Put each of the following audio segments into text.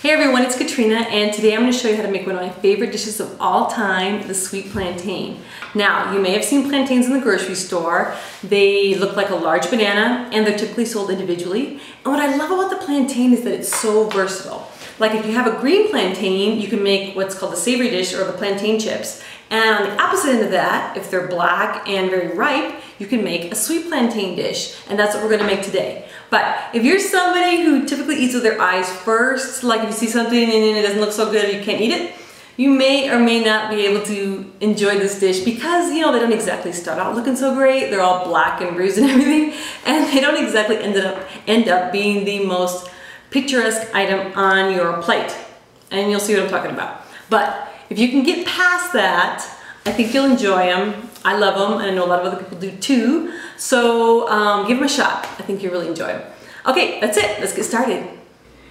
Hey everyone, it's Katrina, and today I'm going to show you how to make one of my favorite dishes of all time, the sweet plantain. Now, you may have seen plantains in the grocery store. They look like a large banana, and they're typically sold individually. And what I love about the plantain is that it's so versatile. Like if you have a green plantain, you can make what's called the savory dish or the plantain chips. And on the opposite end of that, if they're black and very ripe, you can make a sweet plantain dish. And that's what we're gonna make today. But if you're somebody who typically eats with their eyes first, like if you see something and it doesn't look so good, you can't eat it, you may or may not be able to enjoy this dish because, you know, they don't exactly start out looking so great. They're all black and bruised and everything. And they don't exactly end up being the most picturesque item on your plate. And you'll see what I'm talking about. But if you can get past that, I think you'll enjoy them. I love them, and I know a lot of other people do too. So give them a shot. I think you'll really enjoy them. Okay, that's it. Let's get started.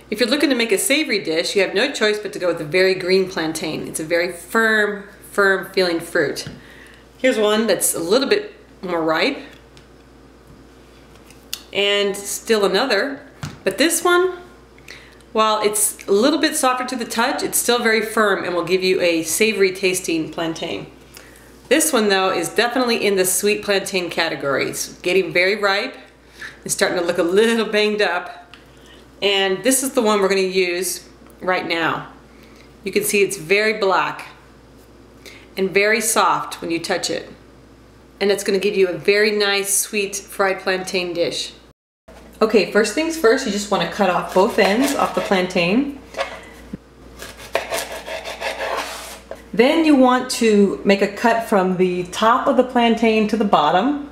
If you're looking to make a savory dish, you have no choice but to go with a very green plantain. It's a very firm feeling fruit. Here's one that's a little bit more ripe. And still another. But this one, while it's a little bit softer to the touch, it's still very firm and will give you a savory tasting plantain. This one though is definitely in the sweet plantain category. It's getting very ripe. It's starting to look a little banged up. And this is the one we're going to use right now. You can see it's very black and very soft when you touch it. And it's going to give you a very nice sweet fried plantain dish. Okay, first things first, you just want to cut off both ends off the plantain. Then you want to make a cut from the top of the plantain to the bottom.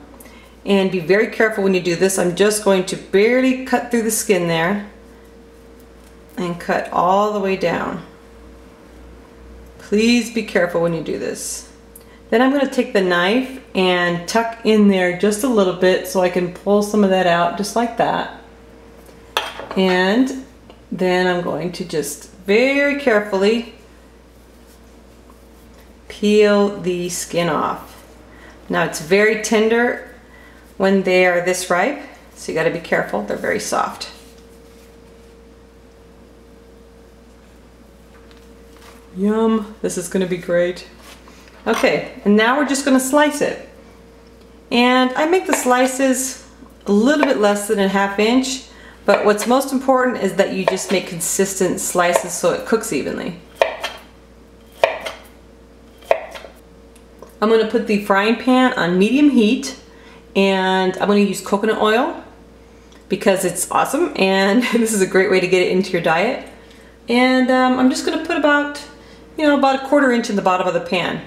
And be very careful when you do this. I'm just going to barely cut through the skin there and cut all the way down. Please be careful when you do this. Then I'm going to take the knife and tuck in there just a little bit so I can pull some of that out just like that. And then I'm going to just very carefully peel the skin off. Now it's very tender when they are this ripe, so you got to be careful. They're very soft. Yum, this is going to be great. Okay, and now we're just going to slice it. And I make the slices a little bit less than a ½ inch, but what's most important is that you just make consistent slices so it cooks evenly. I'm going to put the frying pan on medium heat, and I'm going to use coconut oil because it's awesome and this is a great way to get it into your diet. And I'm just going to put about a 1/4 inch in the bottom of the pan.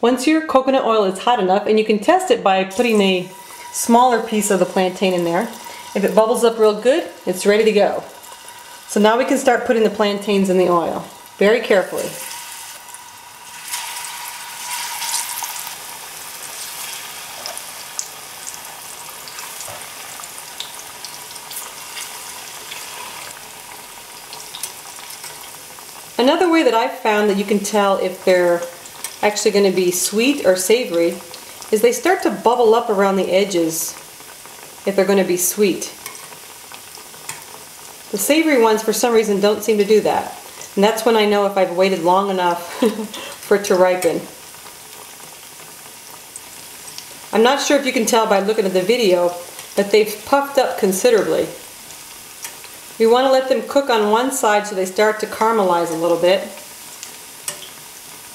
Once your coconut oil is hot enough, and you can test it by putting a smaller piece of the plantain in there. If it bubbles up real good, it's ready to go. So now we can start putting the plantains in the oil, very carefully. Another way that I've found that you can tell if they're actually going to be sweet or savory is they start to bubble up around the edges if they're going to be sweet. The savory ones for some reason don't seem to do that. And that's when I know if I've waited long enough for it to ripen. I'm not sure if you can tell by looking at the video, but they've puffed up considerably. We want to let them cook on one side so they start to caramelize a little bit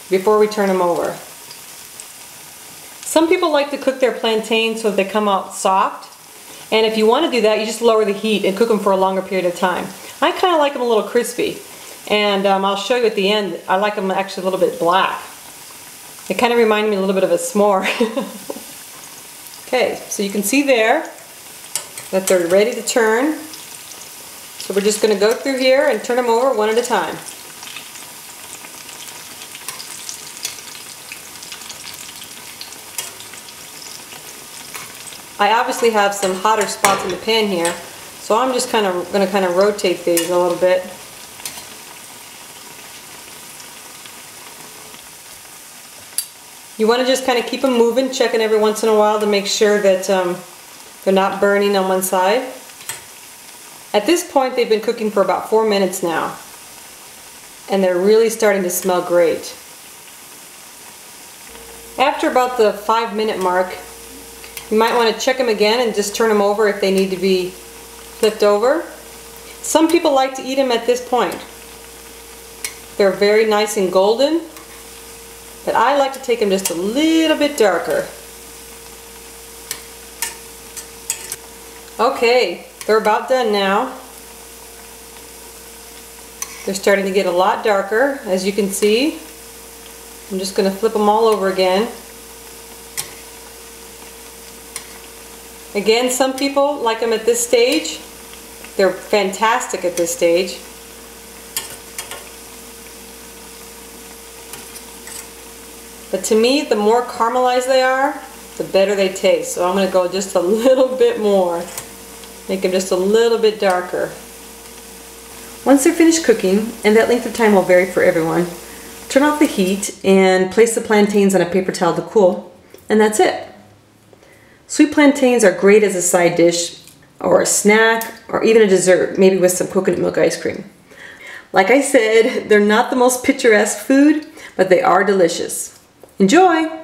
before we turn them over. Some people like to cook their plantains so that they come out soft. And if you want to do that, you just lower the heat and cook them for a longer period of time. I kind of like them a little crispy. And I'll show you at the end, I like them actually a little bit black. They kind of remind me a little bit of a s'more. Okay, so you can see there that they're ready to turn. So we're just going to go through here and turn them over one at a time. I obviously have some hotter spots in the pan here, so I'm just going to rotate these a little bit. You want to just kind of keep them moving, checking every once in a while to make sure that they're not burning on one side. At this point, they've been cooking for about 4 minutes now. and they're really starting to smell great. After about the 5-minute mark, you might want to check them again and just turn them over if they need to be flipped over. Some people like to eat them at this point. They're very nice and golden, but I like to take them just a little bit darker. Okay, they're about done now. They're starting to get a lot darker, as you can see. I'm just going to flip them all over again. Again, some people like them at this stage. They're fantastic at this stage. But to me, the more caramelized they are, the better they taste. So I'm going to go just a little bit more. Make them just a little bit darker. Once they're finished cooking, and that length of time will vary for everyone, turn off the heat and place the plantains on a paper towel to cool, and that's it. Sweet plantains are great as a side dish, or a snack, or even a dessert, maybe with some coconut milk ice cream. Like I said, they're not the most picturesque food, but they are delicious. Enjoy!